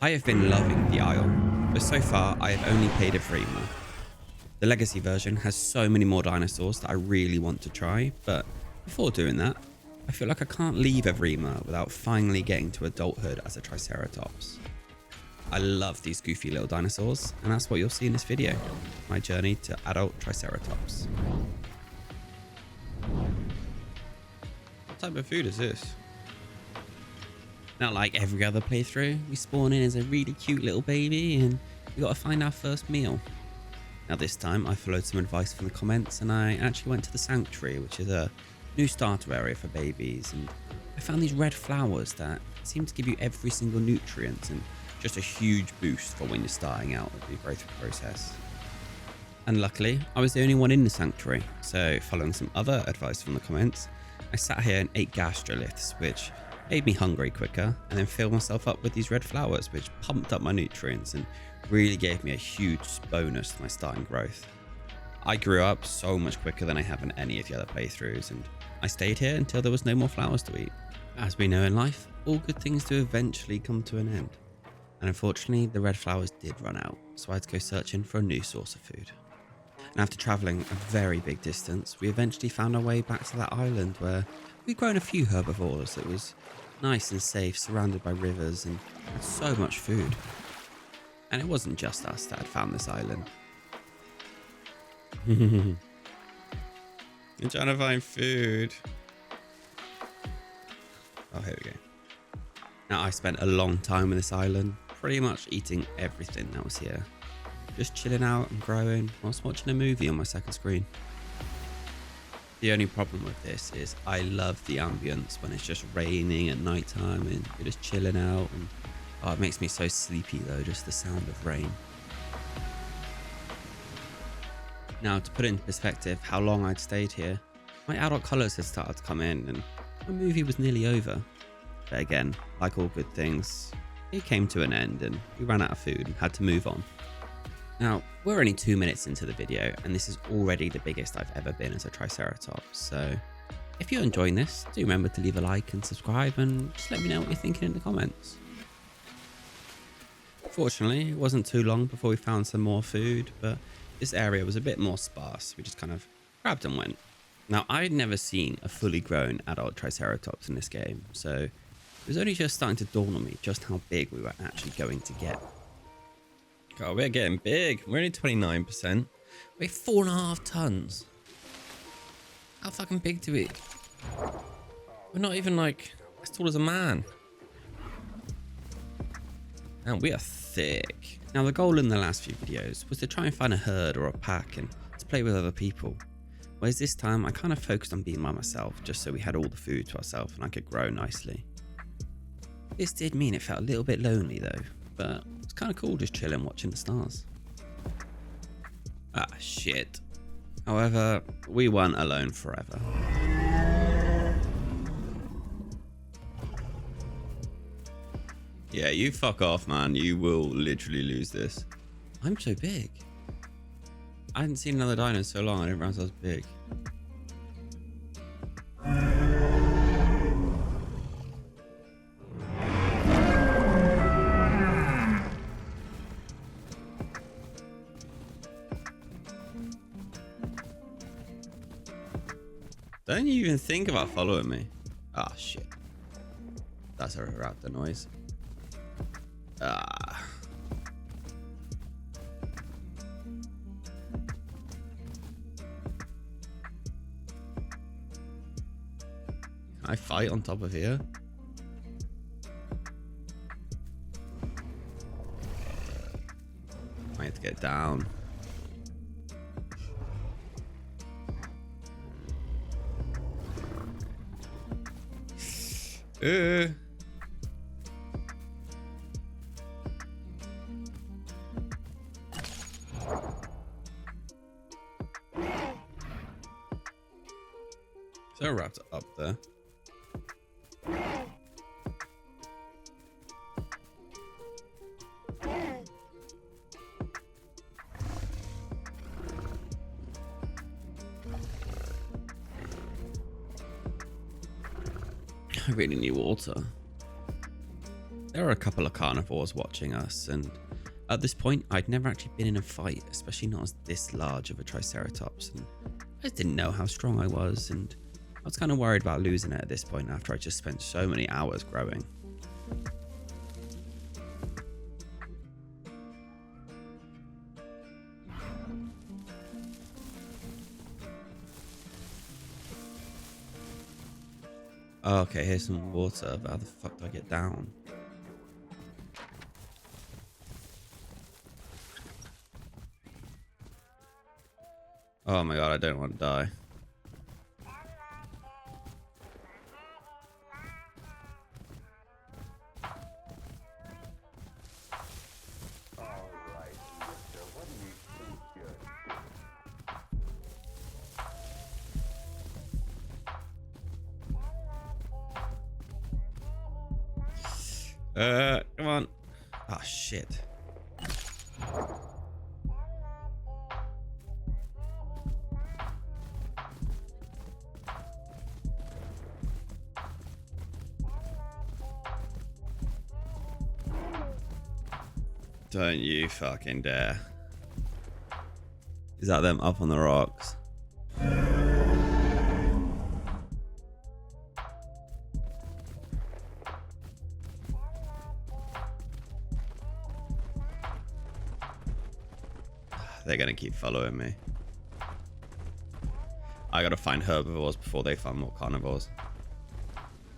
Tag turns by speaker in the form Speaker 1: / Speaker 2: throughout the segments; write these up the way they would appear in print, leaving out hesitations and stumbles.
Speaker 1: I have been loving the Isle, but so far I have only played Evrima. The Legacy version has so many more dinosaurs that I really want to try, but before doing that, I feel like I can't leave Evrima without finally getting to adulthood as a Triceratops. I love these goofy little dinosaurs, and that's what you'll see in this video, my journey to adult Triceratops. What type of food is this? Not like every other playthrough, we spawn in as a really cute little baby and we got to find our first meal. Now this time I followed some advice from the comments and I actually went to the sanctuary, which is a new starter area for babies, and I found these red flowers that seem to give you every single nutrient and just a huge boost for when you're starting out with the growth process. And luckily I was the only one in the sanctuary, so following some other advice from the comments, I sat here and ate gastroliths, which made me hungry quicker, and then filled myself up with these red flowers, which pumped up my nutrients and really gave me a huge bonus to my starting growth. I grew up so much quicker than I have in any of the other playthroughs, and I stayed here until there was no more flowers to eat. As we know in life, all good things do eventually come to an end. And unfortunately, the red flowers did run out, so I had to go searching for a new source of food. And after travelling a very big distance, we eventually found our way back to that island where we'd grown a few herbivores. It was nice and safe, surrounded by rivers, and had so much food. And it wasn't just us that had found this island. I'm trying to find food. Oh, here we go. Now, I spent a long time on this island, pretty much eating everything that was here. Just chilling out and growing whilst watching a movie on my second screen. The only problem with this is I love the ambience when it's just raining at night time and you're just chilling out, and oh, it makes me so sleepy though, just the sound of rain. Now, to put it in perspective how long I'd stayed here, my adult colours had started to come in and my movie was nearly over. But again, like all good things, it came to an end and we ran out of food and had to move on. Now, we're only 2 minutes into the video and this is already the biggest I've ever been as a Triceratops, so if you're enjoying this, do remember to leave a like and subscribe and just let me know what you're thinking in the comments. Fortunately, it wasn't too long before we found some more food, but this area was a bit more sparse. We just kind of grabbed and went. Now, I'd never seen a fully grown adult Triceratops in this game, so it was only just starting to dawn on me just how big we were actually going to get. God, we're getting big. We're only 29%. We're 4.5 tons. How fucking big do we? We're not even like as tall as a man. And we are thick. Now, the goal in the last few videos was to try and find a herd or a pack and to play with other people. Whereas this time I kind of focused on being by myself just so we had all the food to ourselves and I could grow nicely. This did mean it felt a little bit lonely though, but it's kind of cool just chilling watching the stars. Ah, shit. However, we weren't alone forever. Yeah, you fuck off, man. You will literally lose this. I'm so big. I hadn't seen another dino in so long, I didn't realize I was big. Don't you even think about following me. Ah, shit. That's a raptor noise. Ah. Can I fight on top of here? I have to get down. Is there a raptor up there? I really need water. There were a couple of carnivores watching us, and at this point, I'd never actually been in a fight, especially not as this large of a Triceratops, and I just didn't know how strong I was, and I was kind of worried about losing it at this point after I just spent so many hours growing. Oh, okay, here's some water, but how the fuck do I get down? Oh my god, I don't want to die. Come on. Oh, shit. Don't you fucking dare. Is that them up on the rocks? They're gonna keep following me. I gotta find herbivores before they find more carnivores.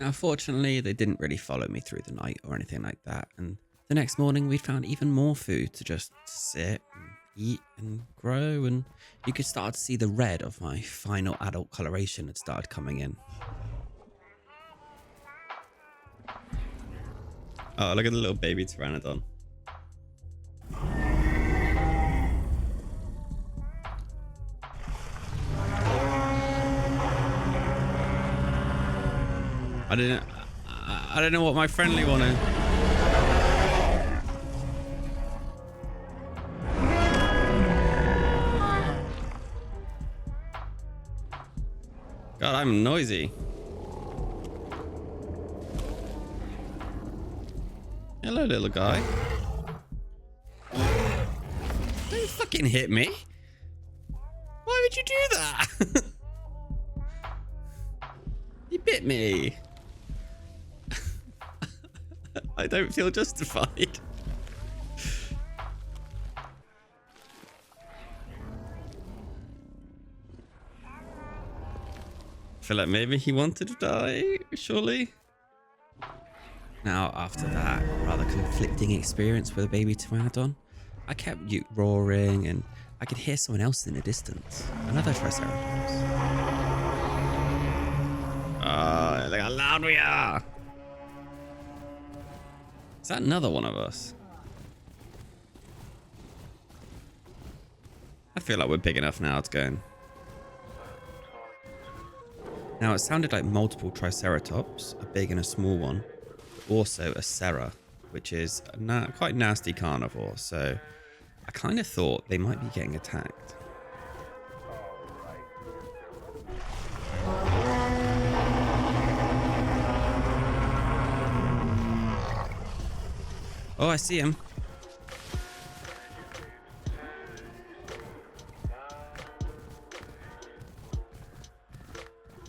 Speaker 1: Now, fortunately, they didn't really follow me through the night or anything like that, and the next morning we'd found even more food to just sit and eat and grow, and you could start to see the red of my final adult coloration had started coming in. Oh, look at the little baby pteranodon. I don't know what my friendly wanted. God, I'm noisy. Hello, little guy. Don't fucking hit me. Why would you do that? You bit me. I don't feel justified. I feel like maybe he wanted to die, surely. Now, after that rather conflicting experience with a baby pteranodon, I kept roaring and I could hear someone else in the distance. Another Triceratops. Oh, look how loud we are. Is that another one of us? I feel like we're big enough now to go in. Now, it sounded like multiple Triceratops, a big and a small one, but also a Serra, which is a quite nasty carnivore, so I kind of thought they might be getting attacked. Oh, I see him.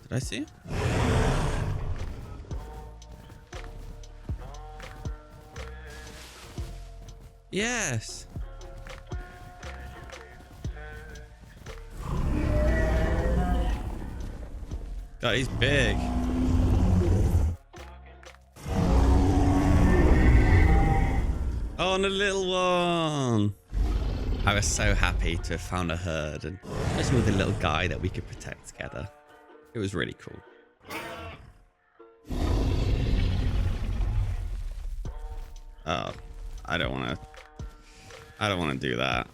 Speaker 1: Did I see him? Yes. God, he's big. Oh, and a little one. I was so happy to have found a herd, and especially with a little guy that we could protect together. It was really cool. Oh, I don't want to do that.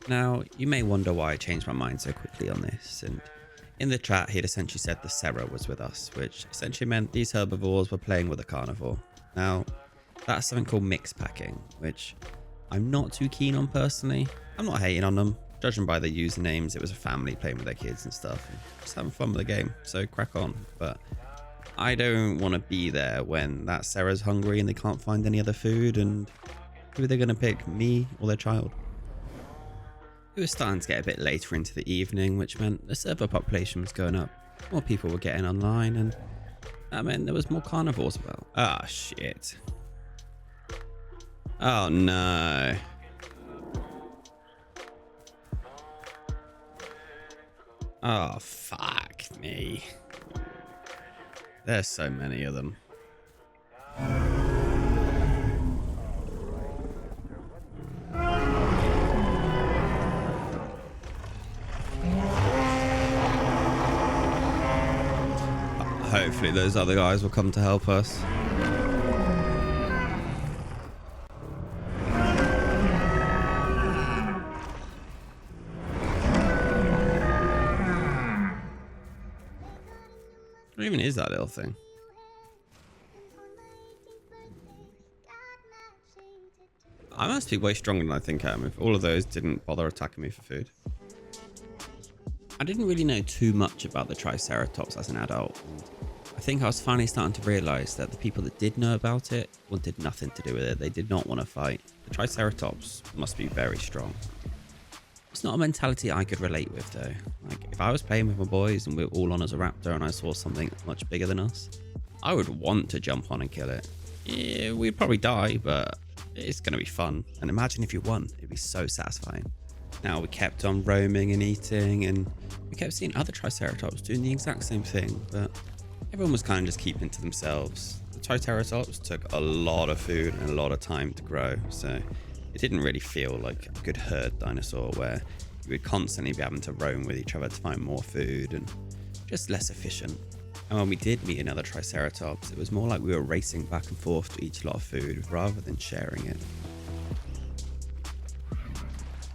Speaker 1: Now, you may wonder why I changed my mind so quickly on this, and in the chat, he'd essentially said the Serra was with us, which essentially meant these herbivores were playing with a carnivore. Now, that's something called mix packing, which I'm not too keen on personally. I'm not hating on them. Judging by their usernames, it was a family playing with their kids and stuff, and just having fun with the game, so crack on. But I don't want to be there when that Sarah's hungry and they can't find any other food, and who are they going to pick, me or their child? It was starting to get a bit later into the evening, which meant the server population was going up. More people were getting online, and that meant there was more carnivores about. Ah, shit. Oh, no. Oh, fuck me. There's so many of them. Hopefully those other guys will come to help us. What even is that little thing? I must be way stronger than I think I am if all of those didn't bother attacking me for food. I didn't really know too much about the Triceratops as an adult. I think I was finally starting to realize that the people that did know about it wanted nothing to do with it. They did not want to fight. The Triceratops must be very strong. It's not a mentality I could relate with though. Like if I was playing with my boys and we were all on as a raptor and I saw something much bigger than us, I would want to jump on and kill it. Yeah, we'd probably die, but it's going to be fun. And imagine if you won, it'd be so satisfying. Now we kept on roaming and eating, and we kept seeing other Triceratops doing the exact same thing, but everyone was kind of just keeping to themselves. The Triceratops took a lot of food and a lot of time to grow, so it didn't really feel like a good herd dinosaur where you would constantly be having to roam with each other to find more food, and just less efficient. And when we did meet another Triceratops, it was more like we were racing back and forth to each lot of food rather than sharing it.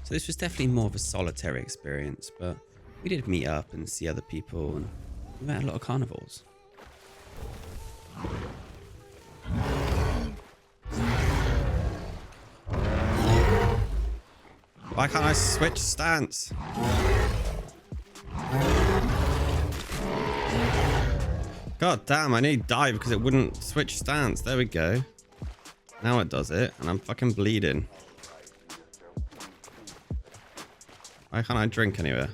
Speaker 1: So this was definitely more of a solitary experience, but we did meet up and see other people, and we met a lot of carnivores. Why can't I switch stance? God damn, I need dive because it wouldn't switch stance. There we go. Now it does it, and I'm fucking bleeding. Why can't I drink anywhere?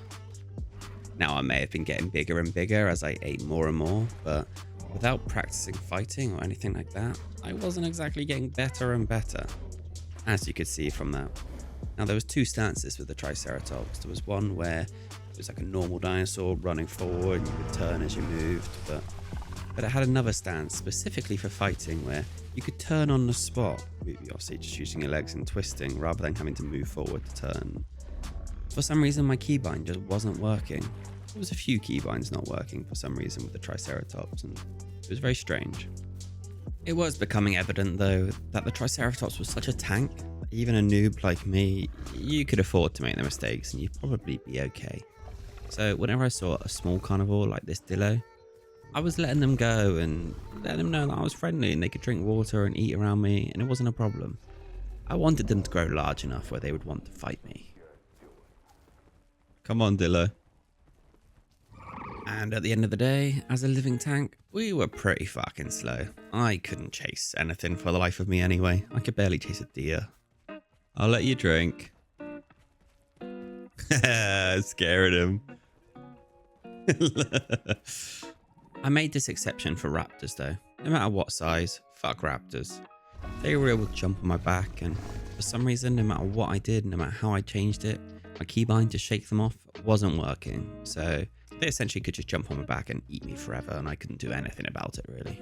Speaker 1: Now I may have been getting bigger and bigger as I ate more and more, but without practicing fighting or anything like that, I wasn't exactly getting better and better, as you could see from that. Now there was two stances with the Triceratops. There was one where it was like a normal dinosaur running forward, you could turn as you moved, but it had another stance specifically for fighting where you could turn on the spot, obviously just using your legs and twisting rather than having to move forward to turn. For some reason my keybind just wasn't working. There was a few keybinds not working for some reason with the Triceratops, and it was very strange. It was becoming evident though that the Triceratops was such a tank that even a noob like me, you could afford to make the mistakes and you'd probably be okay. So whenever I saw a small carnivore like this Dillo, I was letting them go and letting them know that I was friendly and they could drink water and eat around me and it wasn't a problem. I wanted them to grow large enough where they would want to fight me. Come on, Dillo. And at the end of the day, as a living tank, we were pretty fucking slow. I couldn't chase anything for the life of me anyway. I could barely chase a deer. I'll let you drink. Scared him. I made this exception for raptors though. No matter what size, fuck raptors. They were able to jump on my back, and for some reason, no matter what I did, no matter how I changed it, my keybind to shake them off wasn't working. So they essentially could just jump on my back and eat me forever, and I couldn't do anything about it really.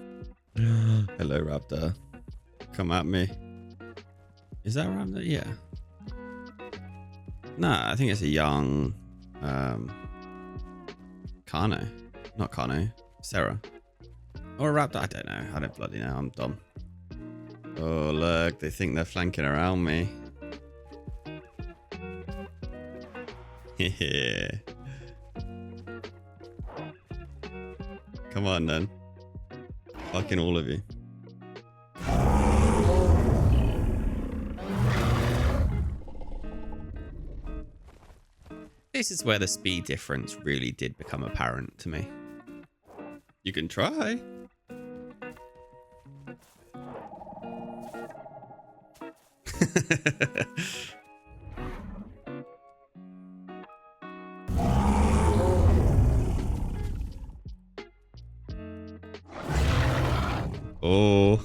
Speaker 1: Hello raptor. Come at me. Is that a raptor? Yeah. Nah, I think it's a young Carno. Not Carno. Sarah. Or a raptor. I don't know. I don't bloody know. I'm dumb. Oh, look. They think they're flanking around me. Yeah. Come on, then. Fucking all of you. This is where the speed difference really did become apparent to me. You can try. Oh.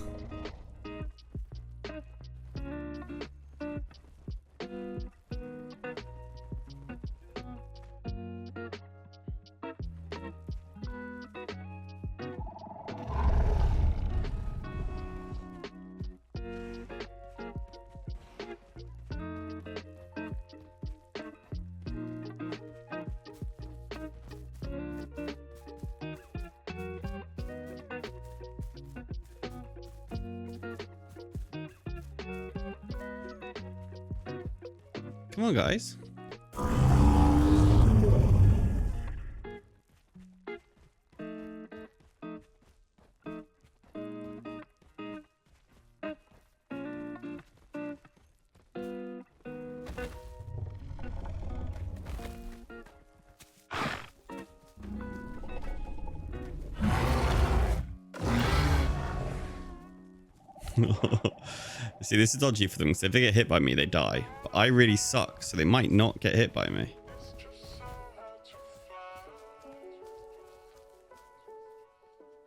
Speaker 1: Come on, guys. See, this is dodgy for them because if they get hit by me, they die. But I really suck, so they might not get hit by me.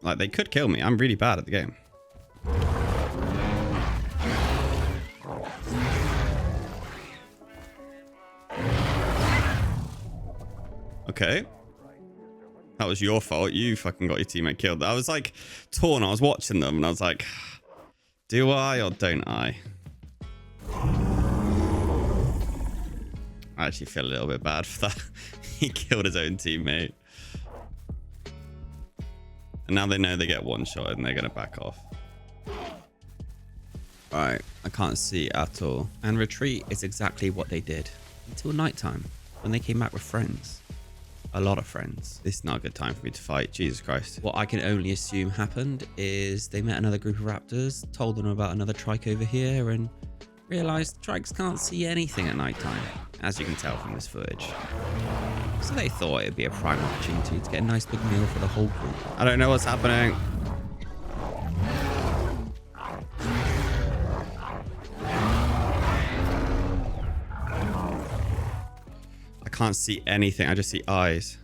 Speaker 1: Like, they could kill me. I'm really bad at the game. Okay. That was your fault. You fucking got your teammate killed. I was like torn. I was watching them and I was like, do I or don't I? I actually feel a little bit bad for that. He killed his own teammate. And now they know they get one shot and they're going to back off. Alright, I can't see at all. And retreat is exactly what they did. Until nighttime, when they came back with friends. A lot of friends. This is not a good time for me to fight. Jesus Christ. What I can only assume happened is they met another group of raptors, told them about another trike over here, and realized trikes can't see anything at nighttime, as you can tell from this footage. So they thought it'd be a prime opportunity to get a nice big meal for the whole group. I don't know what's happening. I can't see anything. I just see eyes.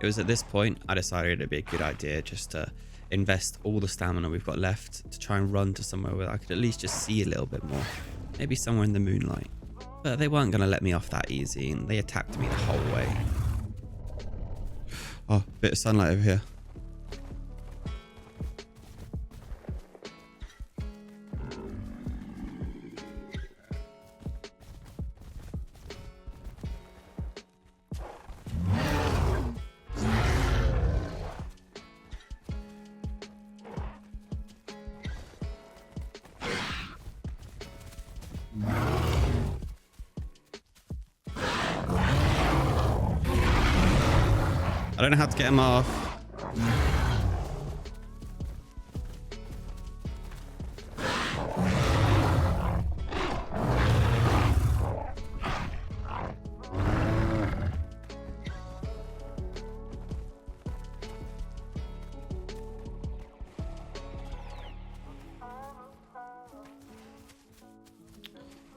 Speaker 1: It was at this point I decided it'd be a good idea just to invest all the stamina we've got left to try and run to somewhere where I could at least just see a little bit more. Maybe somewhere in the moonlight. But they weren't going to let me off that easy and they attacked me the whole way. Oh, bit of sunlight over here. I don't know how to get him off.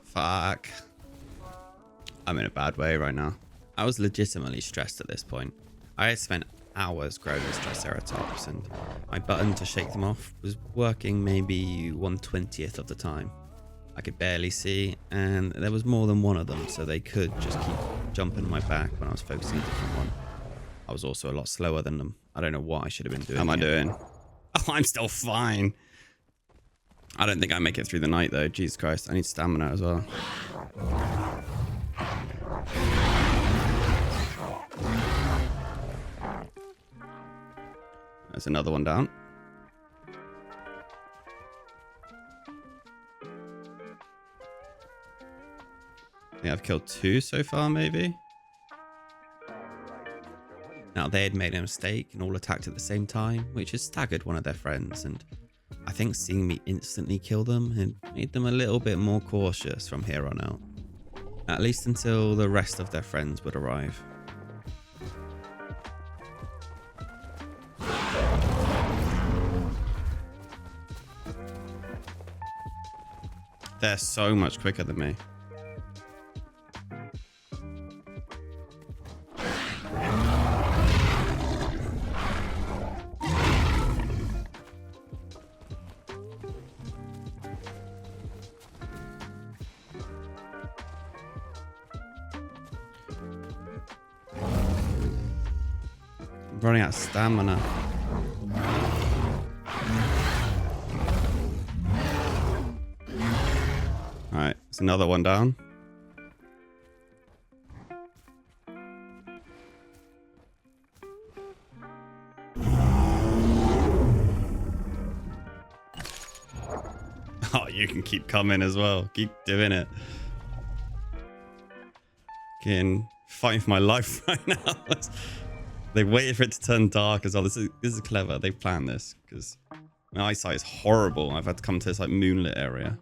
Speaker 1: Fuck. I'm in a bad way right now. I was legitimately stressed at this point. I had spent hours growing this Triceratops and my button to shake them off was working maybe 1/20th of the time. I could barely see and there was more than one of them, so they could just keep jumping on my back when I was focusing a different one. I was also a lot slower than them. I don't know what I should have been doing. How am I doing? Oh, I'm still fine. I don't think I make it through the night though. Jesus Christ, I need stamina as well. There's another one down. I think I've killed 2 so far, maybe. Now, they had made a mistake and all attacked at the same time, which has staggered one of their friends. And I think seeing me instantly kill them had made them a little bit more cautious from here on out. At least until the rest of their friends would arrive. They're so much quicker than me. I'm running out of stamina. Alright, it's another one down. Oh, you can keep coming as well. Keep doing it. Getting fighting for my life right now. They waited for it to turn dark as well. This is clever. They planned this because my eyesight is horrible. I've had to come to this like moonlit area.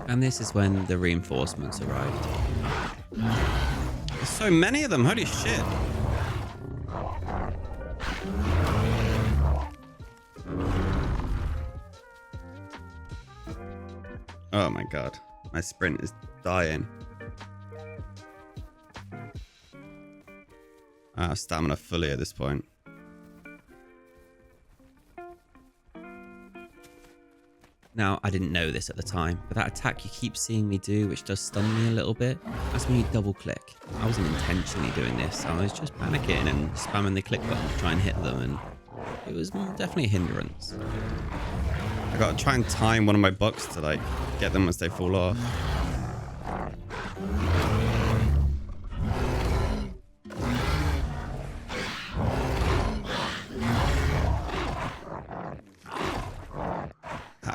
Speaker 1: And this is when the reinforcements arrived. There's so many of them, holy shit. Oh my god, my sprint is dying. Stamina fully at this point. Now, I didn't know this at the time, but that attack you keep seeing me do, which does stun me a little bit, that's when you double click. I wasn't intentionally doing this, I was just panicking and spamming the click button to try and hit them, and it was definitely a hindrance. I gotta try and time one of my bucks to like get them as they fall off.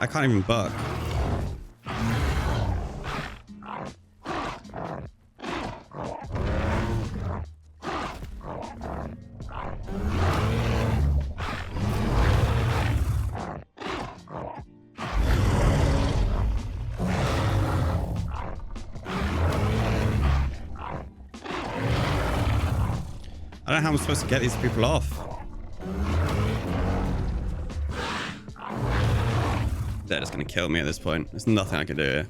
Speaker 1: I can't even buck. I don't know how I'm supposed to get these people off. They're just going to kill me at this point. There's nothing I can do here.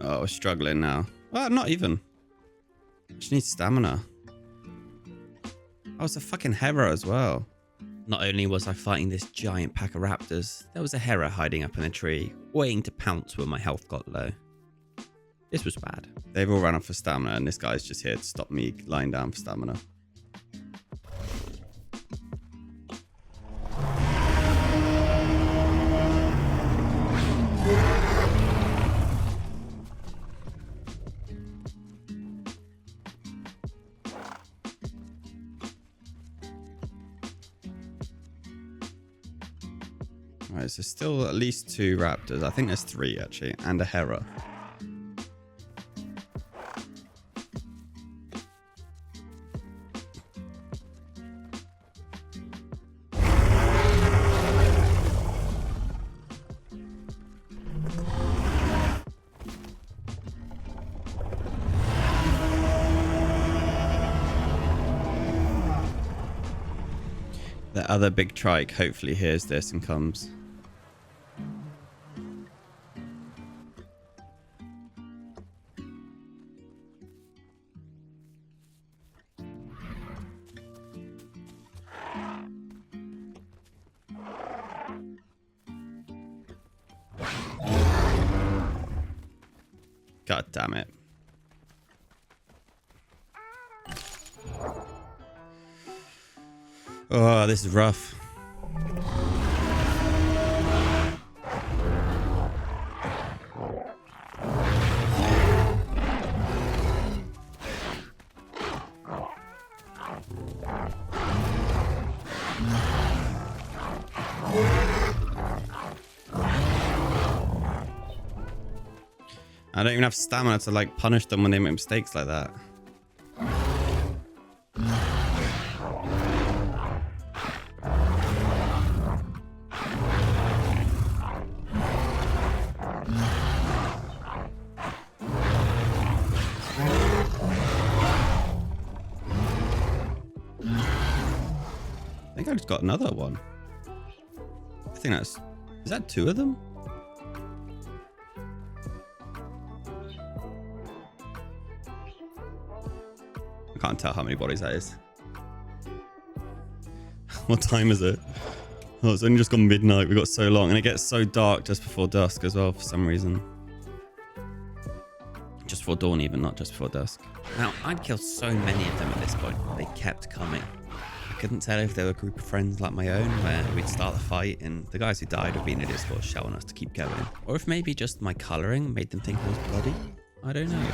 Speaker 1: Oh, we're struggling now. Well, not even. Just need stamina. Oh, it's a fucking hera as well. Not only was I fighting this giant pack of raptors, there was a hera hiding up in a tree, waiting to pounce when my health got low. This was bad. They've all run off for stamina, and this guy's just here to stop me lying down for stamina. Alright, so still at least 2 raptors. I think there's 3 actually, and a hera. The other big trike hopefully hears this and comes. God damn it. Oh, this is rough. I don't even have stamina to like punish them when they make mistakes like that. I think I just got another one. I think that's... Is that 2 of them? I can't tell how many bodies that is. What time is it? Oh, it's only just gone midnight. We got so long. And it gets so dark just before dusk as well for some reason. Just before dawn even, not just before dusk. Now, I'd killed so many of them at this point. They kept coming. I couldn't tell if they were a group of friends like my own, where we'd start the fight and the guys who died would be in a Discord showing us to keep going. Or if maybe just my colouring made them think it was bloody. I don't know.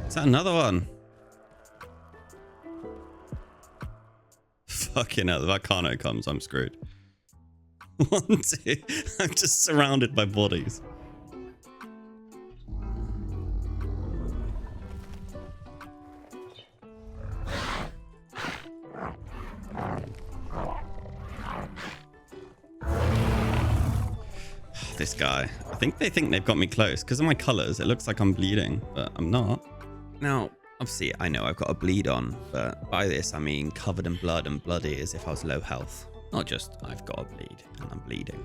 Speaker 1: Is that another one? Fucking hell, if Volcano comes, I'm screwed. 1, 2. I'm just surrounded by bodies. This guy. I think they think they've got me close. Because of my colours, it looks like I'm bleeding, but I'm not. Now, obviously, I know I've got a bleed on, but by this, I mean covered in blood and bloody as if I was low health. Not just, I've got a bleed and I'm bleeding.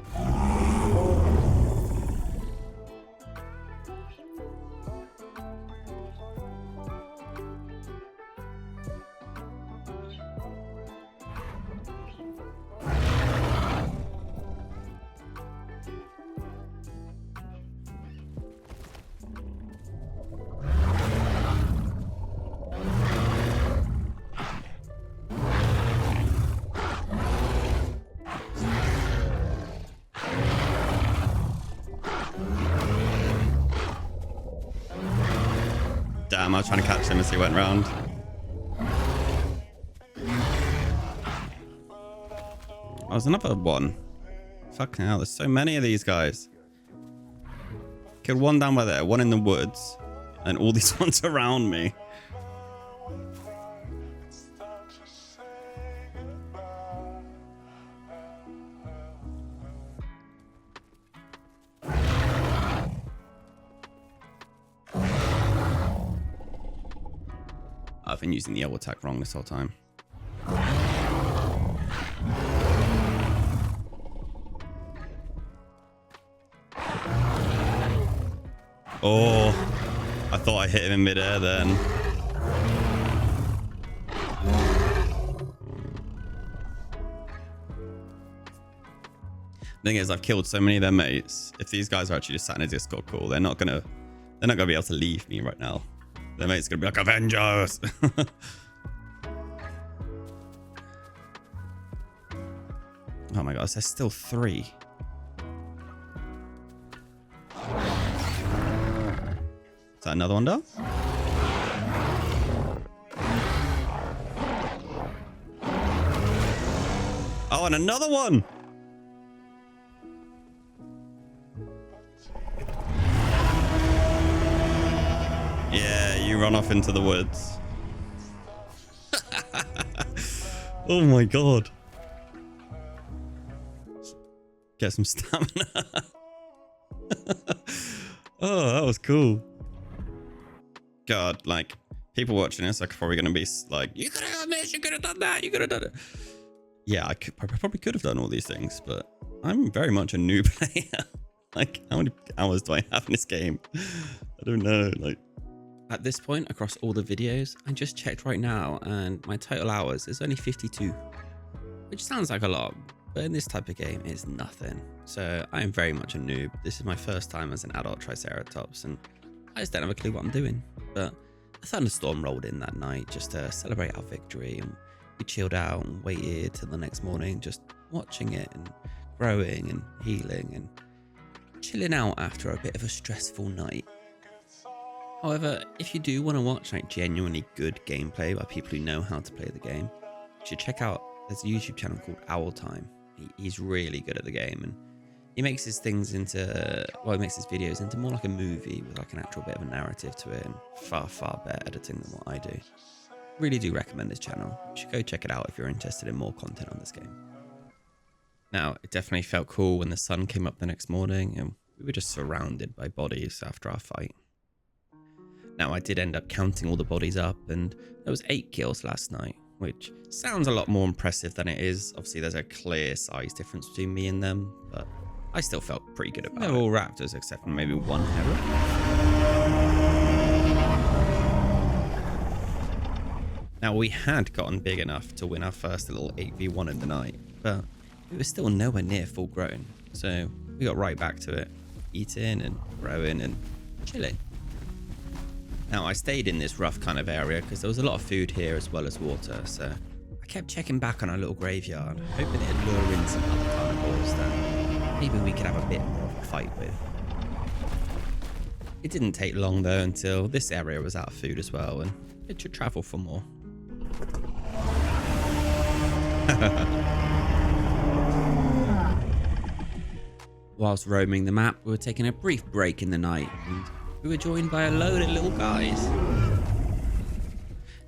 Speaker 1: Damn, I was trying to catch him as he went round. Oh, there's another one. Fucking hell, there's so many of these guys. Killed one down by there, one in the woods, and all these ones around me. I've been using the L attack wrong this whole time. Oh, I thought I hit him in midair then. Thing is, I've killed so many of their mates. If these guys are actually just sat in a Discord call, they're not gonna be able to leave me right now. Their mate's gonna be like, Avengers! Oh my gosh, there's still 3. Is that another one down? Oh, and another one! Yeah, you run off into the woods. Oh my god. Get some stamina. Oh, that was cool. God, like, people watching this are probably going to be like, you could have done this, you could have done that, you could have done it. Yeah, I probably could have done all these things, but I'm very much a new player. Like, how many hours do I have in this game? I don't know, like. At this point, across all the videos, I just checked right now, and my total hours is only 52. Which sounds like a lot, but in this type of game, it's nothing. So I am very much a noob. This is my first time as an adult Triceratops, and I just don't have a clue what I'm doing. But a thunderstorm rolled in that night just to celebrate our victory, and we chilled out and waited till the next morning, just watching it and growing and healing and chilling out after a bit of a stressful night. However, if you do want to watch like genuinely good gameplay by people who know how to play the game, you should check out, there's a YouTube channel called Owl Time. He's really good at the game, and he makes his things into, well, he makes his videos into more like a movie with like an actual bit of a narrative to it, and far better editing than what I do. Really do recommend his channel. You should go check it out if you're interested in more content on this game. Now, it definitely felt cool when the sun came up the next morning and we were just surrounded by bodies after our fight. Now, I did end up counting all the bodies up, and there was 8 kills last night, which sounds a lot more impressive than it is. Obviously, there's a clear size difference between me and them, but I still felt pretty good about it. They're all raptors except for maybe one heron. Now, we had gotten big enough to win our first little 8v1 of the night, but we were still nowhere near full grown, so we got right back to it, eating and growing and chilling. Now, I stayed in this rough kind of area because there was a lot of food here as well as water, so I kept checking back on our little graveyard, hoping it'd lure in some other carnivores that maybe we could have a bit more of a fight with. It didn't take long though until this area was out of food as well, and it should travel for more. Whilst roaming the map, we were taking a brief break in the night, and we were joined by a load of little guys.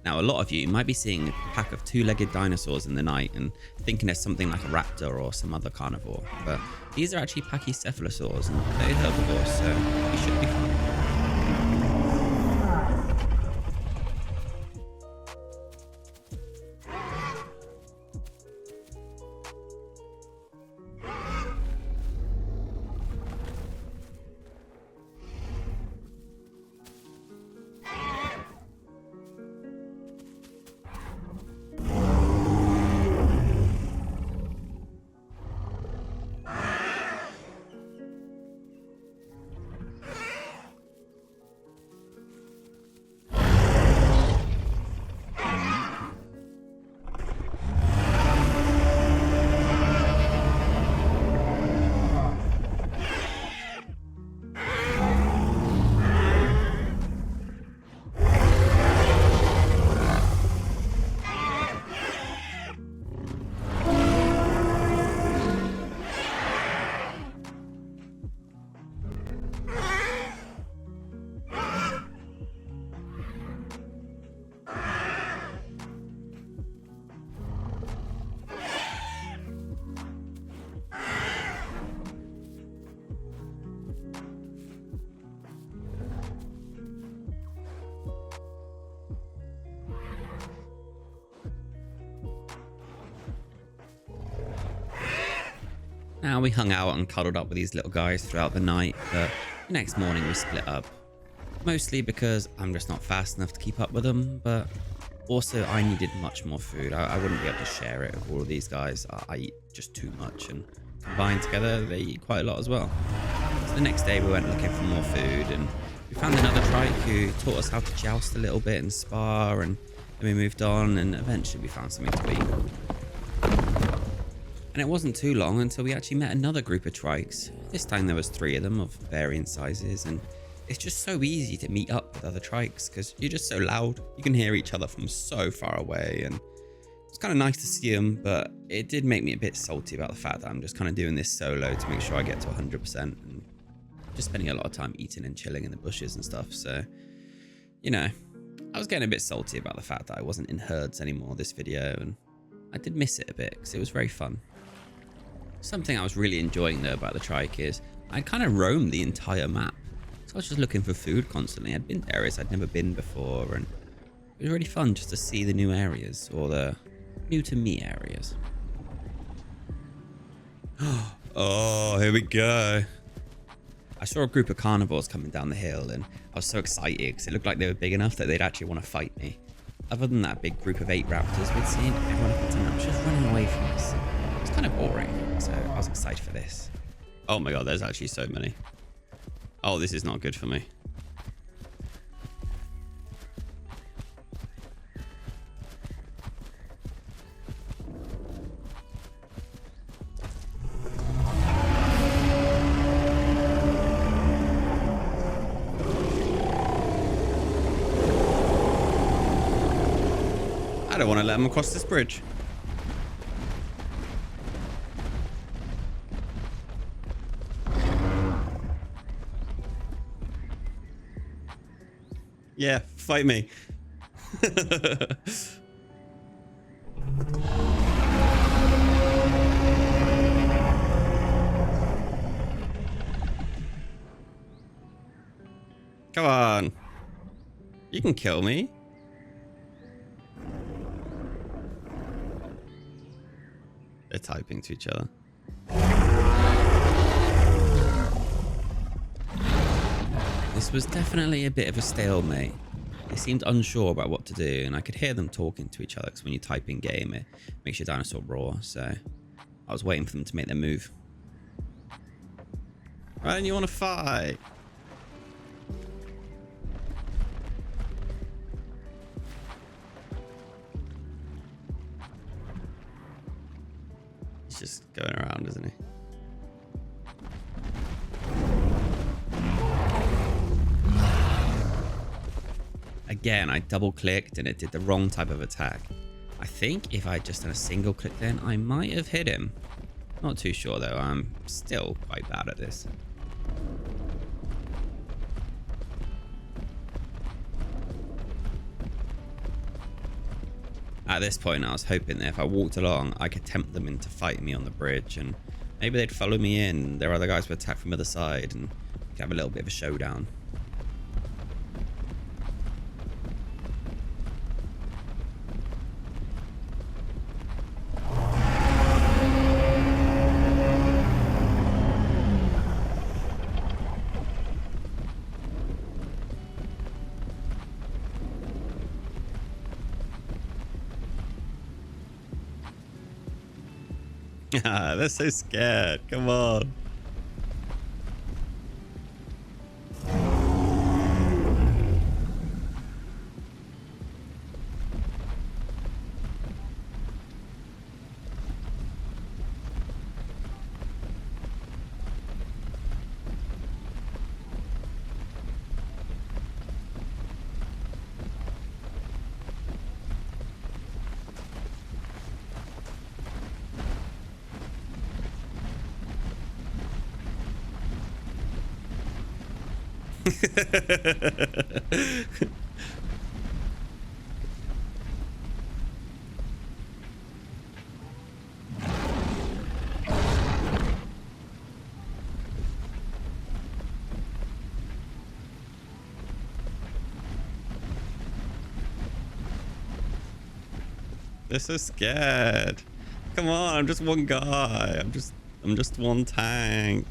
Speaker 1: Now, a lot of you might be seeing a pack of 2-legged dinosaurs in the night and thinking it's something like a raptor or some other carnivore, but these are actually pachycephalosaurs and they're herbivores, so we should be fine. Now, we hung out and cuddled up with these little guys throughout the night, but the next morning we split up. Mostly because I'm just not fast enough to keep up with them, but also I needed much more food. I wouldn't be able to share it with all of these guys. I eat just too much, and combined together they eat quite a lot as well. So the next day we went looking for more food, and we found another trike who taught us how to joust a little bit and spar, and then we moved on and eventually we found something to eat. And it wasn't too long until we actually met another group of trikes. This time there was 3 of them of varying sizes, and it's just so easy to meet up with other trikes because you're just so loud. You can hear each other from so far away, and it's kind of nice to see them, but it did make me a bit salty about the fact that I'm just kind of doing this solo to make sure I get to 100% and just spending a lot of time eating and chilling in the bushes and stuff. So, you know, I was getting a bit salty about the fact that I wasn't in herds anymore this video, and I did miss it a bit because it was very fun. Something I was really enjoying though about the trike is I kind of roamed the entire map. So I was just looking for food constantly. I'd been to areas I'd never been before, and it was really fun just to see the new areas, or the new to me areas. Oh, here we go. I saw a group of carnivores coming down the hill, and I was so excited because it looked like they were big enough that they'd actually want to fight me. Other than that big group of 8 raptors we'd seen, everyone up until now was just running away from us. It was kind of boring, so I was excited for this. Oh my god, there's actually so many. Oh, this is not good for me. I don't want to let them across this bridge. Yeah, fight me. Come on. You can kill me. They're typing to each other. This was definitely a bit of a stalemate. They seemed unsure about what to do, and I could hear them talking to each other because when you type in game, it makes your dinosaur roar. So I was waiting for them to make their move. Why don't you want to fight? He's just going around, isn't he? Again, I double clicked and it did the wrong type of attack. I think if I just done a single click then, I might have hit him. Not too sure though, I'm still quite bad at this. At this point, I was hoping that if I walked along, I could tempt them into fighting me on the bridge, and maybe they'd follow me in. There are other guys would attack from the other side, and we could have a little bit of a showdown. They're so scared. Come on. They're so scared. Come on, I'm just one guy. I'm just one tank.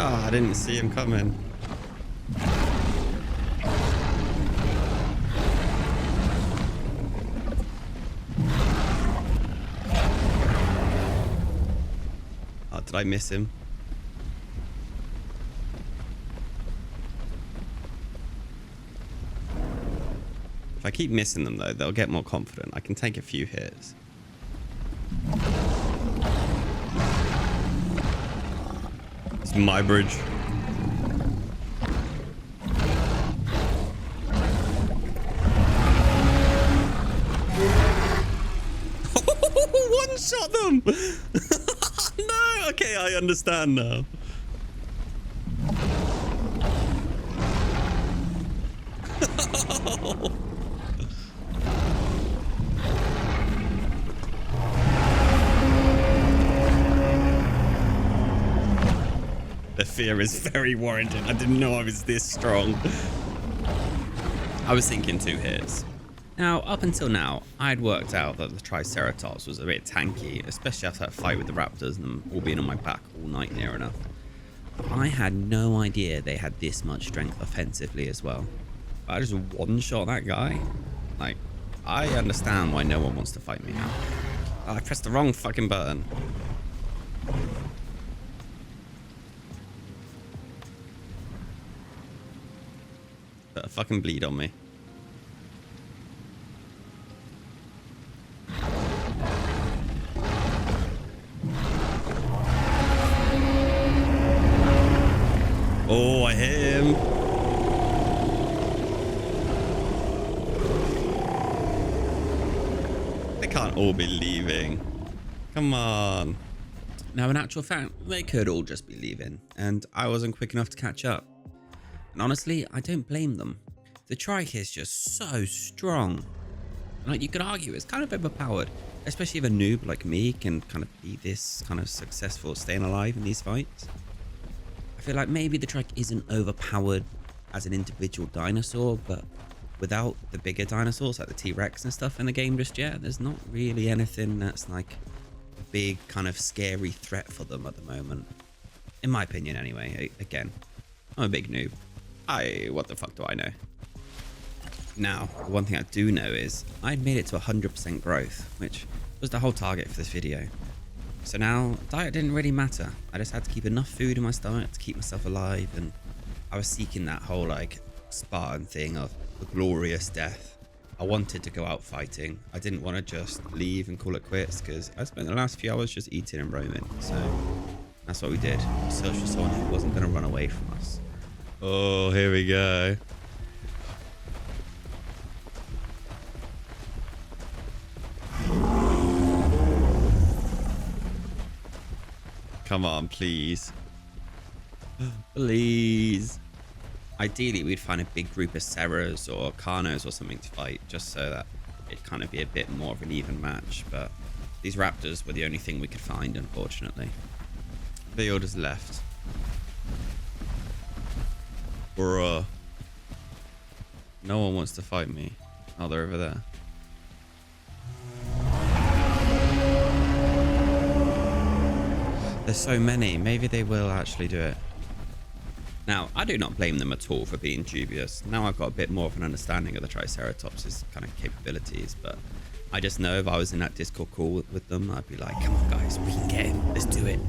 Speaker 1: Oh, I didn't see him coming. Oh, did I miss him? If I keep missing them though, they'll get more confident. I can take a few hits. It's my bridge. One shot them. No, okay, I understand now. fear is very warranted. I didn't know I was this strong. I was thinking 2 hits. Now, up until now, I'd worked out that the Triceratops was a bit tanky, especially after that fight with the raptors and them all being on my back all night near enough. But I had no idea they had this much strength offensively as well. But I just one-shot that guy. Like, I understand why no one wants to fight me now. Oh, I pressed the wrong fucking button. Put a fucking bleed on me. Oh, I hit him. They can't all be leaving. Come on. Now, in actual fact, they could all just be leaving, and I wasn't quick enough to catch up. And honestly, I don't blame them. The Trike is just so strong. Like, you could argue it's kind of overpowered, especially if a noob like me can kind of be this kind of successful staying alive in these fights. I feel like maybe the Trike isn't overpowered as an individual dinosaur, but without the bigger dinosaurs like the T-Rex and stuff in the game just yet, there's not really anything that's like a big kind of scary threat for them at the moment. In my opinion anyway. Again, I'm a big noob. What the fuck do I know? Now, the one thing I do know is I'd made it to 100% growth, which was the whole target for this video. So now, diet didn't really matter. I just had to keep enough food in my stomach to keep myself alive, and I was seeking that whole like Spartan thing of the glorious death. I wanted to go out fighting. I didn't want to just leave and call it quits, because I spent the last few hours just eating and roaming. So that's what we did. Search for someone who wasn't going to run away from us. Oh, here we go. Come on, please. Please. Ideally, we'd find a big group of Serras or Carnos or something to fight, just so that it'd kind of be a bit more of an even match. But these raptors were the only thing we could find, unfortunately. They all just left. Bruh. No one wants to fight me. Oh, they're over there. There's so many. Maybe they will actually do it. Now, I do not blame them at all for being dubious. Now I've got a bit more of an understanding of the Triceratops' kind of capabilities, but I just know if I was in that Discord call with them, I'd be like, come on, guys, we can get him. Let's do it.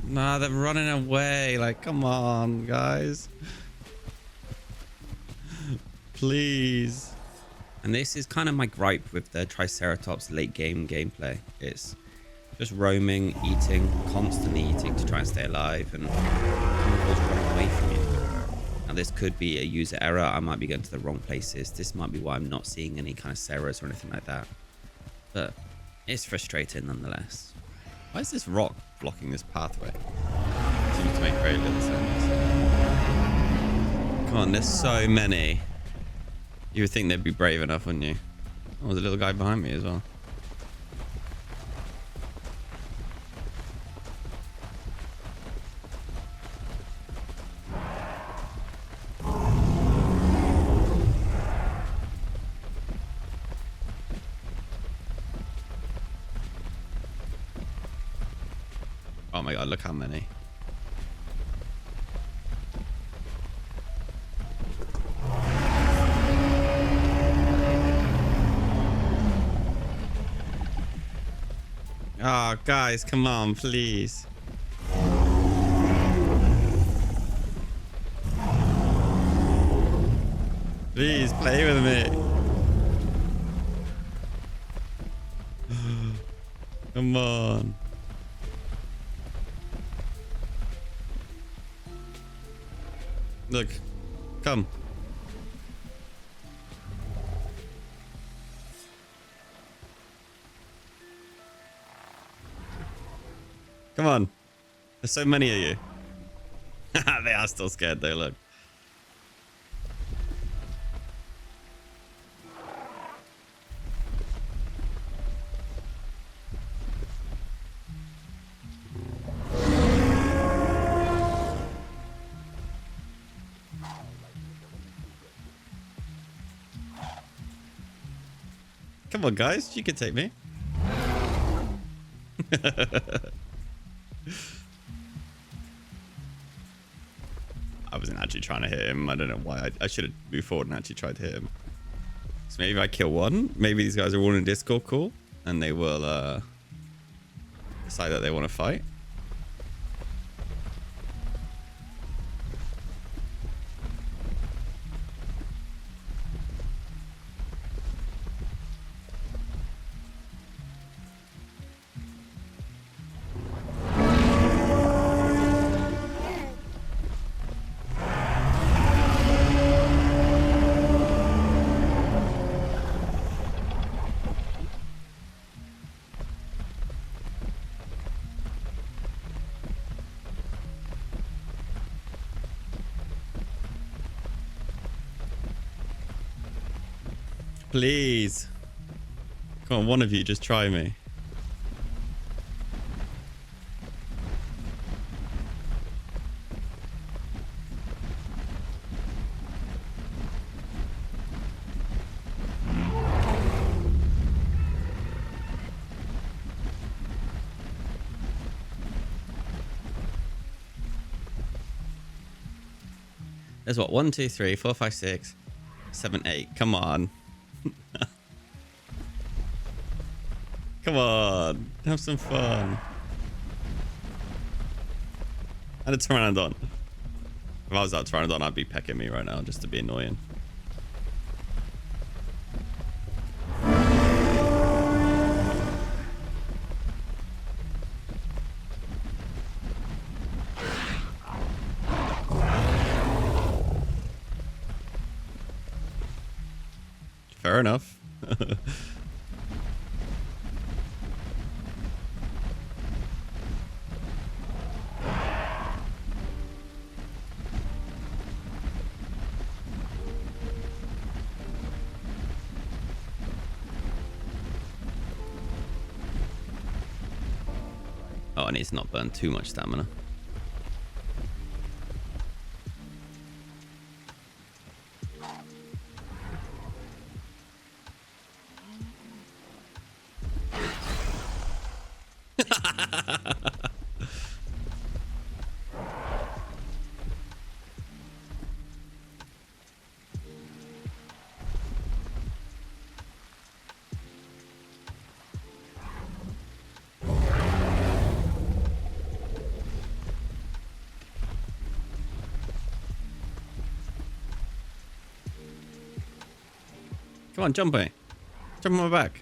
Speaker 1: Nah, they're running away. Like, come on, guys. Please. And this is kind of my gripe with the Triceratops late game gameplay. It's just roaming, eating, constantly eating to try and stay alive, and chemicals running away from you. Now, this could be a user error. I might be going to the wrong places. This might be why I'm not seeing any kind of Serras or anything like that. But it's frustrating nonetheless. Why is this rock blocking this pathway? It seems to make very little sense. Come on, there's so many. You would think they'd be brave enough, wouldn't you? Oh, there's a little guy behind me as well. Oh my god, look how many. Oh, guys, come on, please. Please, play with me. Come on. Look, come. Come on. There's so many of you. They are still scared though, look. Come on, guys. You can take me. I wasn't actually trying to hit him. I don't know why. I should have moved forward and actually tried to hit him. So maybe if I kill one, maybe these guys are all in Discord call and they will decide that they want to fight. Please. Come on, one of you, just try me. There's what? 1, 2, 3, 4, 5, 6, 7, 8. Come on. Come on. Have some fun. And a pteranodon. If I was that pteranodon, I'd be pecking me right now just to be annoying. Fair enough. Oh, I need to not burn too much stamina. Come on, jump me. Jump on my back.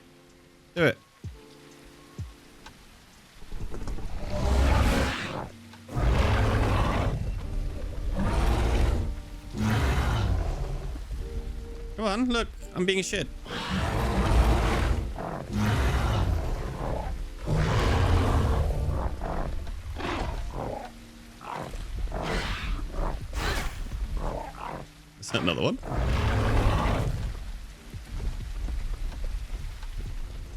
Speaker 1: Do it. Come on, look. I'm being a shit. Is that another one?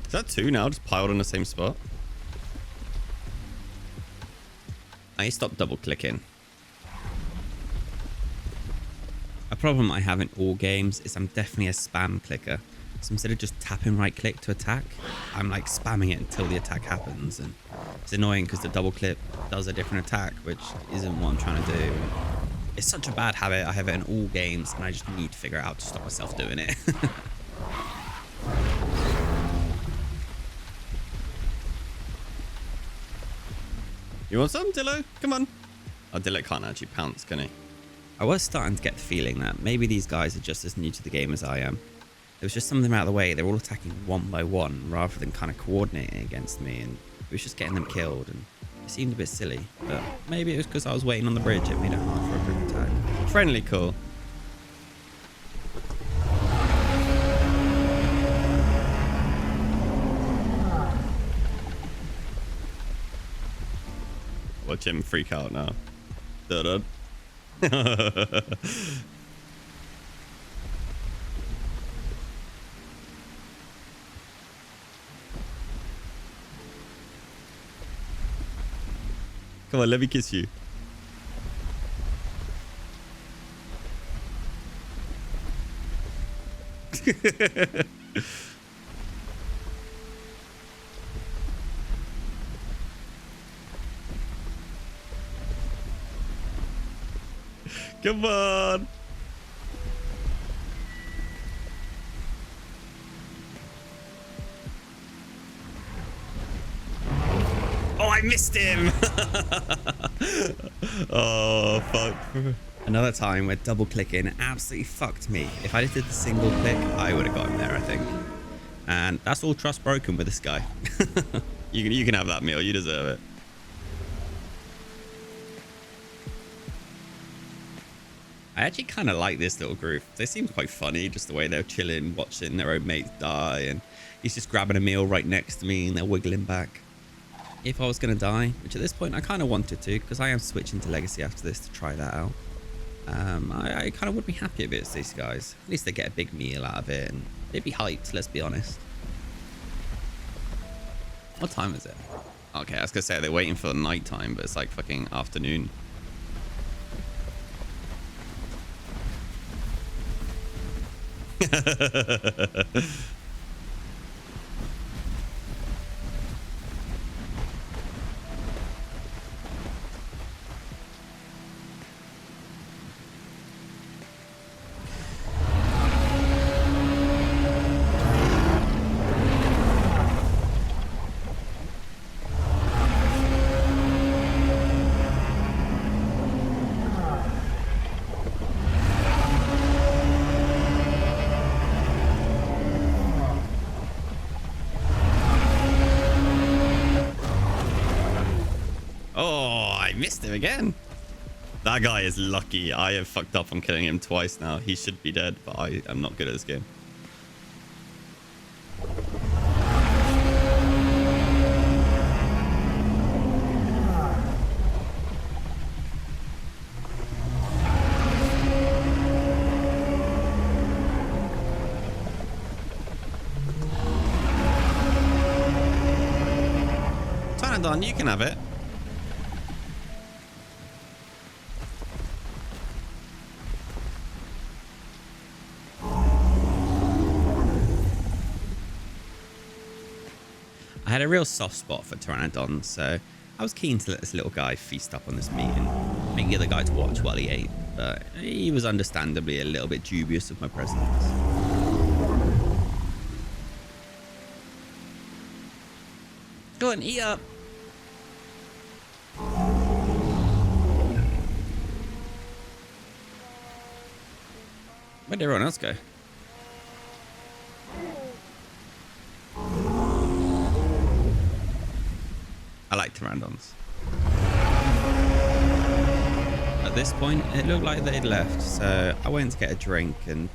Speaker 1: Is that 2 now, just piled in the same spot? I need to stop double clicking. A problem I have in all games is I'm definitely a spam clicker. So instead of just tapping right click to attack, I'm like spamming it until the attack happens. And it's annoying because the double click does a different attack, which isn't what I'm trying to do. It's such a bad habit. I have it in all games and I just need to figure out how to stop myself doing it. You want some, Dillo? Come on. Oh, Dillo can't actually pounce, can he? I was starting to get the feeling that maybe these guys are just as new to the game as I am. There was just something out of the way. They were all attacking one by one rather than kind of coordinating against me, and it was just getting them killed, and it seemed a bit silly. But maybe it was because I was waiting on the bridge. It made it hard for a quick attack. Friendly call. Watch him freak out now. Da-da. Come on, let me kiss you. Come on. Oh, I missed him. Oh, fuck. Another time where double clicking absolutely fucked me. If I just did the single click, I would have got him there, I think. And that's all trust broken with this guy. You can have that meal. You deserve it. I actually kind of like this little group. They seem quite funny, just the way they're chilling, watching their own mates die. And he's just grabbing a meal right next to me and they're wiggling back. If I was going to die, which at this point I kind of wanted to, because I am switching to Legacy after this to try that out. I kind of would be happy if it's these guys. At least they get a big meal out of it and they'd be hyped, let's be honest. What time is it? Okay, I was going to say they're waiting for the night time, but it's like fucking afternoon. Missed him again. That guy is lucky. I have fucked up on killing him twice now. He should be dead, but I am not good at this game. Pteranodon, you can have it. I had a real soft spot for Pteranodons, so I was keen to let this little guy feast up on this meat and make the other guy to watch while he ate, but he was understandably a little bit dubious of my presence. Go on, eat up. Where'd everyone else go? I like Pteranodons. At this point, it looked like they'd left, so I went to get a drink, and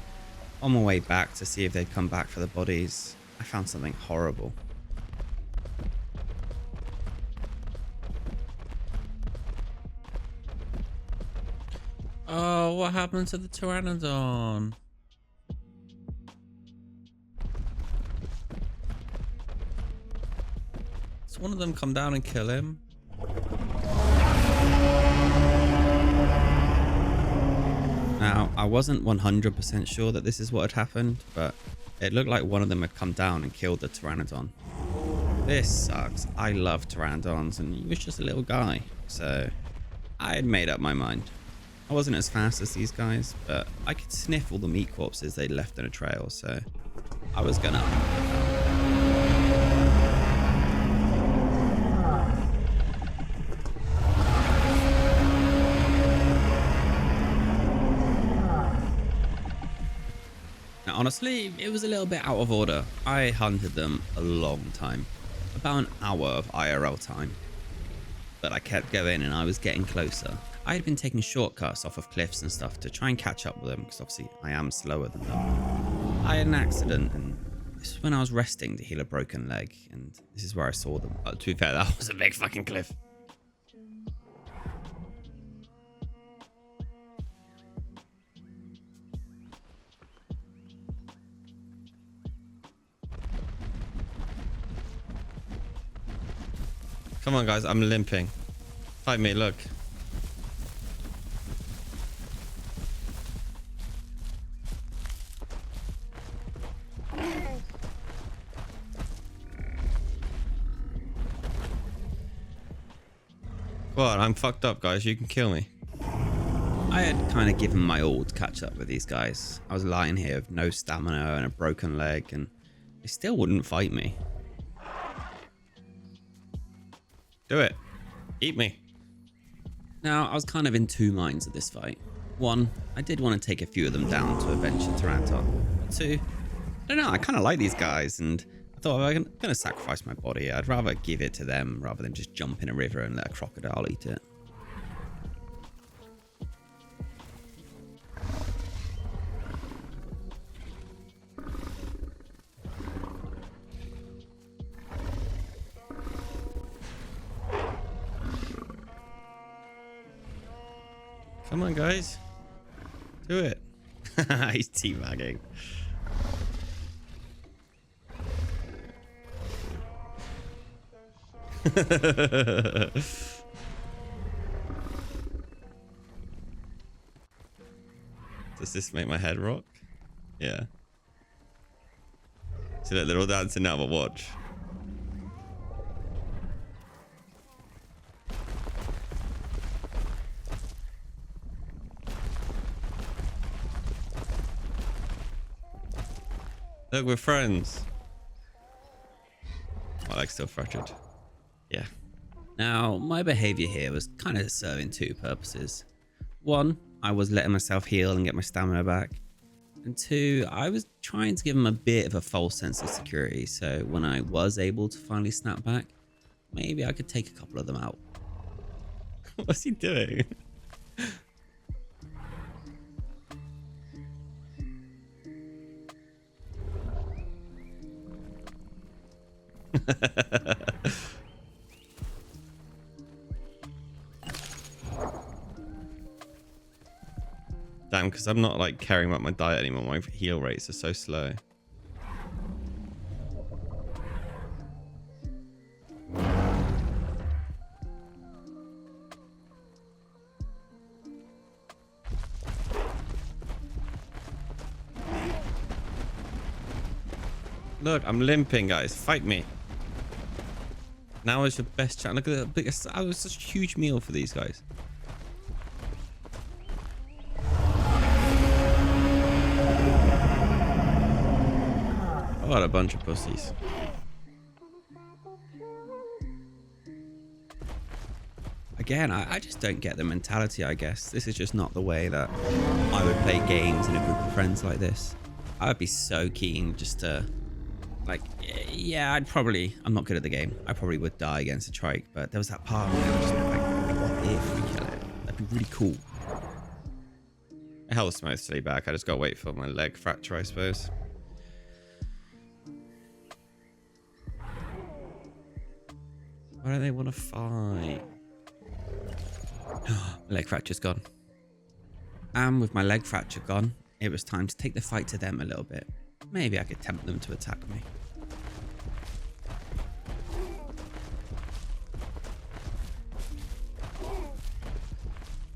Speaker 1: on my way back to see if they'd come back for the bodies, I found something horrible. Oh, what happened to the Pteranodon? Does one of them come down and kill him? Now, I wasn't 100% sure that this is what had happened, but it looked like one of them had come down and killed the Pteranodon. This sucks. I love Pteranodons, and he was just a little guy, so I had made up my mind. I wasn't as fast as these guys, but I could sniff all the meat corpses they'd left in a trail, so I was gonna. Now, honestly, it was a little bit out of order. I hunted them a long time, about an hour of IRL time, but I kept going and I was getting closer. I had been taking shortcuts off of cliffs and stuff to try and catch up with them, because obviously I am slower than them. I had an accident, and this was when I was resting to heal a broken leg, and this is where I saw them. But to be fair, that was a big fucking cliff. Come on, guys, I'm limping. Fight me, look. What? I'm fucked up, guys. You can kill me. I had kind of given my all to catch up with these guys. I was lying here with no stamina and a broken leg, and they still wouldn't fight me. Do it. Eat me. Now, I was kind of in two minds of this fight. One, I did want to take a few of them down to avenge the Triceratops. Two, I don't know, I kind of like these guys, and I thought if I'm going to sacrifice my body, I'd rather give it to them rather than just jump in a river and let a crocodile eat it. Come on, guys. Do it. He's teabagging. Does this make my head rock? Yeah. So look, they're all dancing now, but watch. Look, we're friends. My leg's still fractured. Yeah. Now, my behavior here was kind of serving two purposes. One, I was letting myself heal and get my stamina back. And two, I was trying to give him a bit of a false sense of security. So when I was able to finally snap back, maybe I could take a couple of them out. What's he doing? Damn, because I'm not like caring about my diet anymore. My heal rates are so slow. Look, I'm limping, guys. Fight me. Now is your best chance. Look at the biggest. I was such a huge meal for these guys. What a bunch of pussies. Again, I just don't get the mentality, I guess. This is just not the way that I would play games in a group of friends like this. I would be so keen just to... Like, yeah, I'm not good at the game. I probably would die against a trike, but there was that part of me that was just like, what if we kill it? That'd be really cool. My health's mostly back. I just gotta wait for my leg fracture, I suppose. Why don't they want to fight? My leg fracture's gone. And with my leg fracture gone, it was time to take the fight to them a little bit. Maybe I could tempt them to attack me.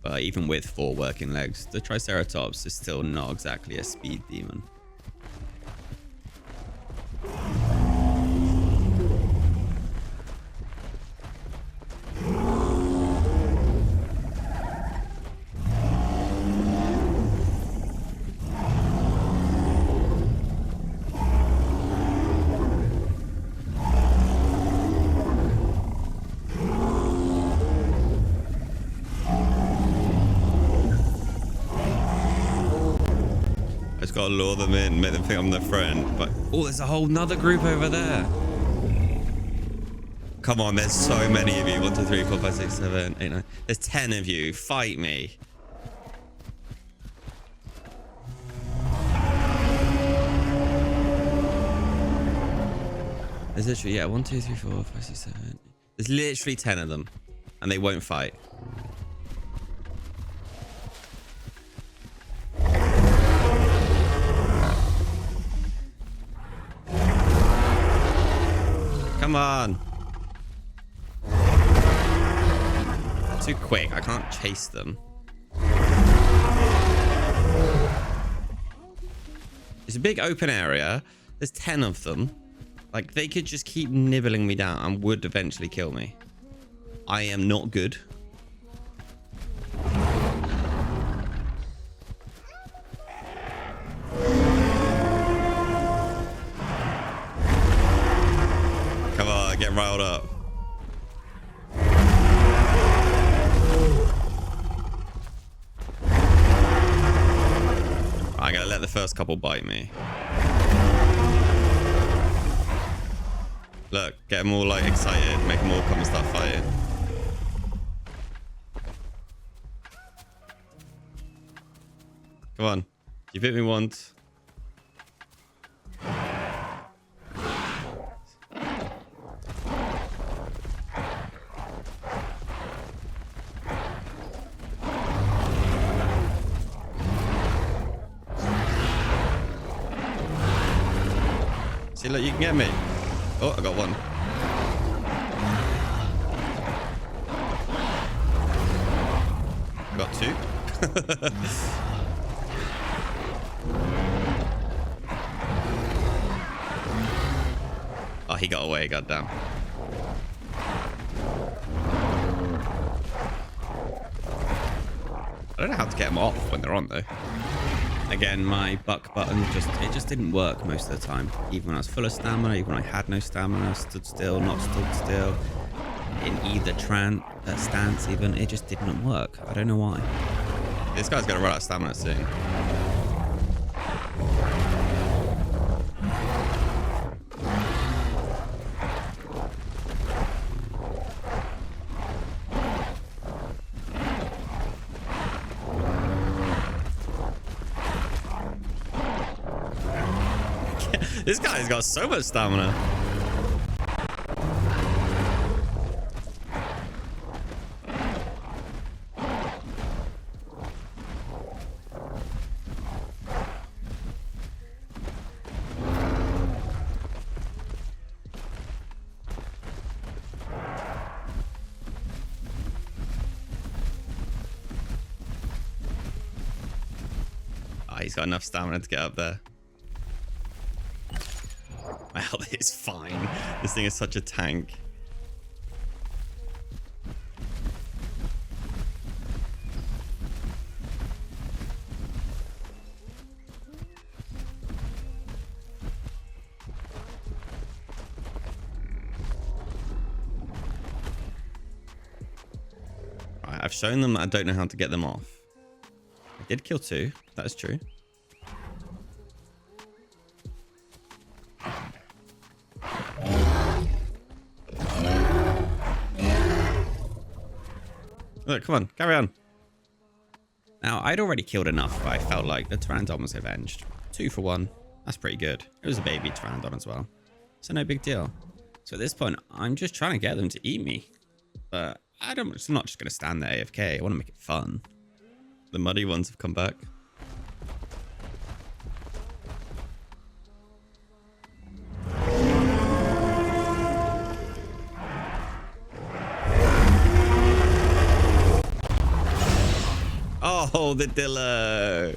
Speaker 1: But even with 4 working legs, the Triceratops is still not exactly a speed demon. Gotta lure them in, make them think I'm their friend. But oh, there's a whole nother group over there. Come on, there's so many of you. 1, 2, 3, 4, 5, 6, 7, 8, 9. There's 10 of you. Fight me. There's literally, yeah, 1, 2, 3, 4, 5, 6, 7. There's literally 10 of them, and they won't fight. Come on. Too quick. I can't chase them. It's a big open area. There's 10 of them. Like, they could just keep nibbling me down and would eventually kill me. I am not good. riled up. I gotta let the first couple bite me. Look, get them all like excited, make them all come and start fighting. Come on, you bit me once. See, look, you can get me. Oh, I got one. Got two. Oh, he got away, goddamn. I don't know how to get them off when they're on, though. Again, my buck button just didn't work most of the time. Even when I was full of stamina, even when I had no stamina, stood still, not stood still, in either stance even, it just didn't work. I don't know why. This guy's gonna run out of stamina soon. This guy's got so much stamina. Oh, he's got enough stamina to get up there. My health is fine. This thing is such a tank. Right, I've shown them that I don't know how to get them off. I did kill two. That is true. Look, come on, carry on. Now, I'd already killed enough, but I felt like the Pteranodon was avenged. 2 for 1. That's pretty good. It was a baby Pteranodon as well. So no big deal. So at this point, I'm just trying to get them to eat me. But I'm not just going to stand there AFK. I want to make it fun. The muddy ones have come back. Oh, the Dillo.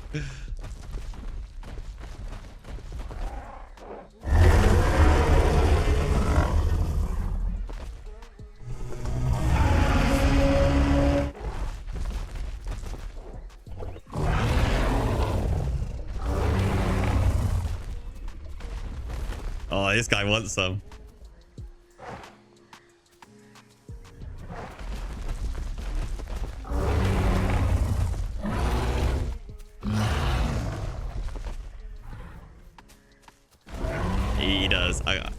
Speaker 1: Oh, this guy wants some. He does. If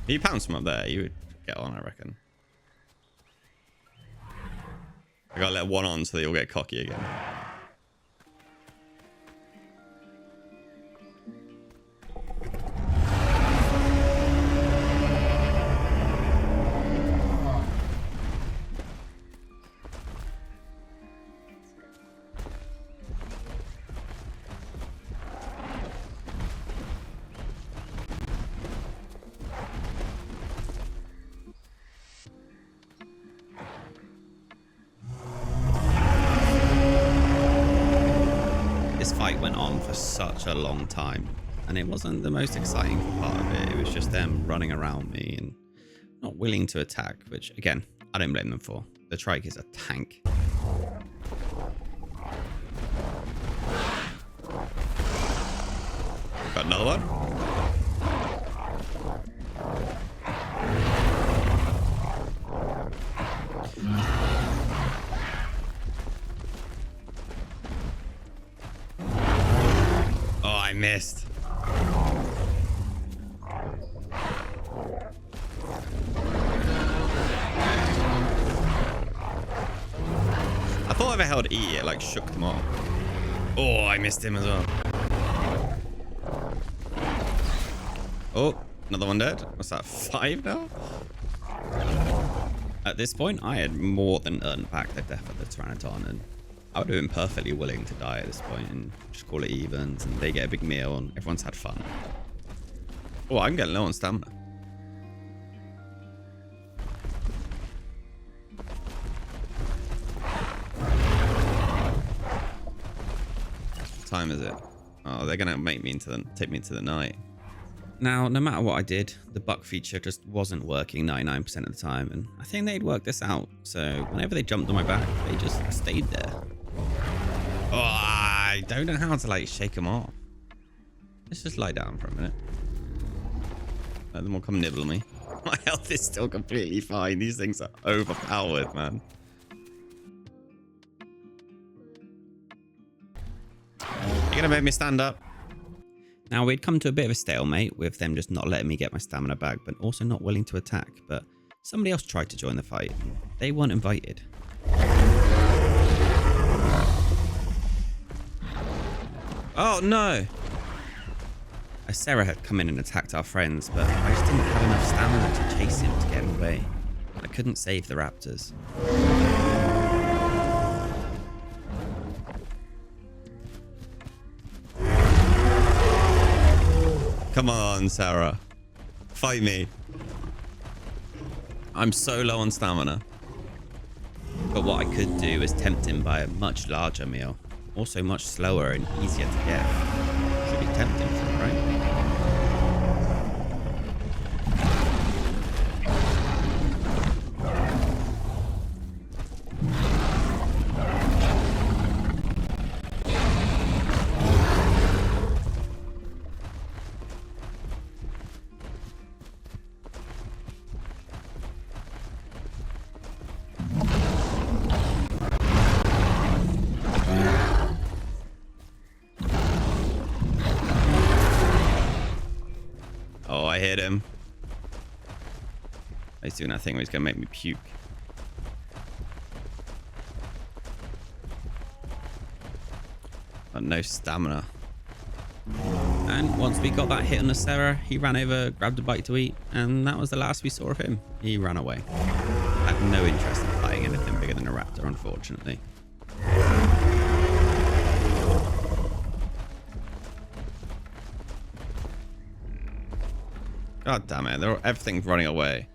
Speaker 1: you pounce from up there, you would get on, I reckon. I gotta let one on so that you'll get cocky again. Fight went on for such a long time, and it wasn't the most exciting part of it. It was just them running around me and not willing to attack, which again, I don't blame them for. The Trike is a tank. Got another one. Oh, I missed. I thought if I held E, it like shook them off. Oh, I missed him as well. Oh, another one dead. What's that, 5 now? At this point, I had more than earned back the death of the Pteranodon, and I would have been perfectly willing to die at this point and just call it evens, and they get a big meal, and everyone's had fun. Oh, I'm getting low on stamina. What time is it? Oh, they're gonna make me take me into the night. Now, no matter what I did, the buck feature just wasn't working 99% of the time, and I think they'd worked this out. So whenever they jumped on my back, they just stayed there. Oh, I don't know how to like shake them off. Let's just lie down for a minute. Let them all come nibble me. My health is still completely fine. These things are overpowered, man. You're gonna make me stand up. Now, we'd come to a bit of a stalemate with them just not letting me get my stamina back, but also not willing to attack. But somebody else tried to join the fight. They weren't invited. Oh, no. A Sarah had come in and attacked our friends, but I just didn't have enough stamina to chase him to get him away. I couldn't save the raptors. Come on, Sarah. Fight me. I'm so low on stamina. But what I could do is tempt him by a much larger meal. Also much slower and easier to get. Should be tempting, right? I hit him. He's doing that thing where he's gonna make me puke. But no stamina. And once we got that hit on the Sarah, he ran over, grabbed a bite to eat, and that was the last we saw of him. He ran away. I had no interest in fighting anything bigger than a raptor, unfortunately. God damn it, everything's running away.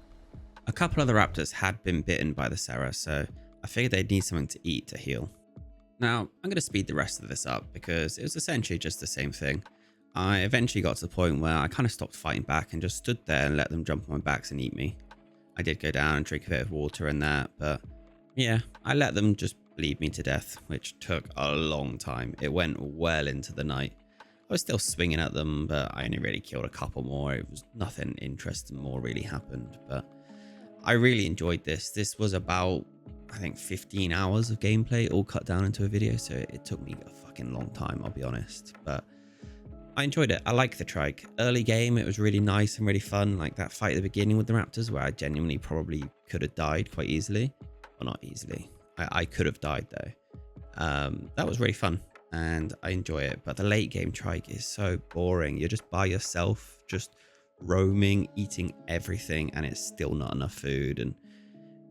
Speaker 1: A couple of the raptors had been bitten by the Sarah, so I figured they'd need something to eat to heal. Now, I'm going to speed the rest of this up because it was essentially just the same thing. I eventually got to the point where I kind of stopped fighting back and just stood there and let them jump on my backs and eat me. I did go down and drink a bit of water and that, but yeah, I let them just bleed me to death, which took a long time. It went well into the night. I was still swinging at them, but I only really killed a couple more. It was nothing interesting more really happened, but I really enjoyed this. This was about, I think, 15 hours of gameplay all cut down into a video, so it took me a fucking long time, I'll be honest, but I enjoyed it. I like the Trike. Early game, it was really nice and really fun, like that fight at the beginning with the raptors where I genuinely probably could have died quite easily. Well, not easily. I could have died though. That was really fun. And I enjoy it, but the late game Trike is so boring. You're just by yourself, just roaming, eating everything, and it's still not enough food, and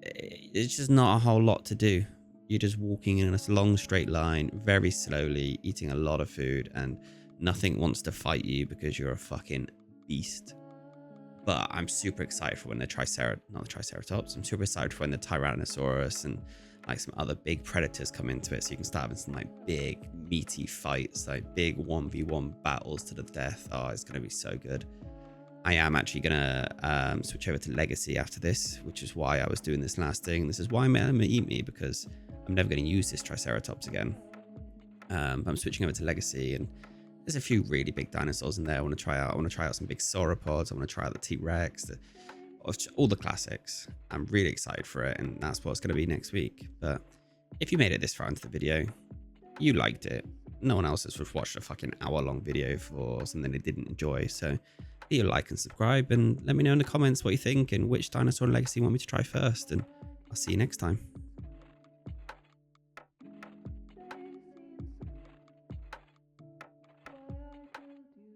Speaker 1: it's just not a whole lot to do. You're just walking in a long straight line, very slowly, eating a lot of food, and nothing wants to fight you because you're a fucking beast. But I'm super excited for when the Triceratops. I'm super excited for when the Tyrannosaurus and like some other big predators come into it, so you can start having some like big meaty fights, like big 1v1 battles to the death. Oh, it's gonna be so good. I am actually gonna switch over to Legacy after this, which is why I was doing this last thing. This is why I'm gonna eat me, because I'm never gonna use this Triceratops again. I'm switching over to Legacy, and There's a few really big dinosaurs in there I want to try out. I want to try out some big sauropods. I want to try out the T-Rex, all the classics. I'm really excited for it, and that's what it's going to be next week. But if you made it this far into the video, you liked it. No one else has watched a fucking hour-long video for something they didn't enjoy. So leave a like and subscribe, and let me know in the comments what you think and which dinosaur legacy you want me to try first. And I'll see you next time.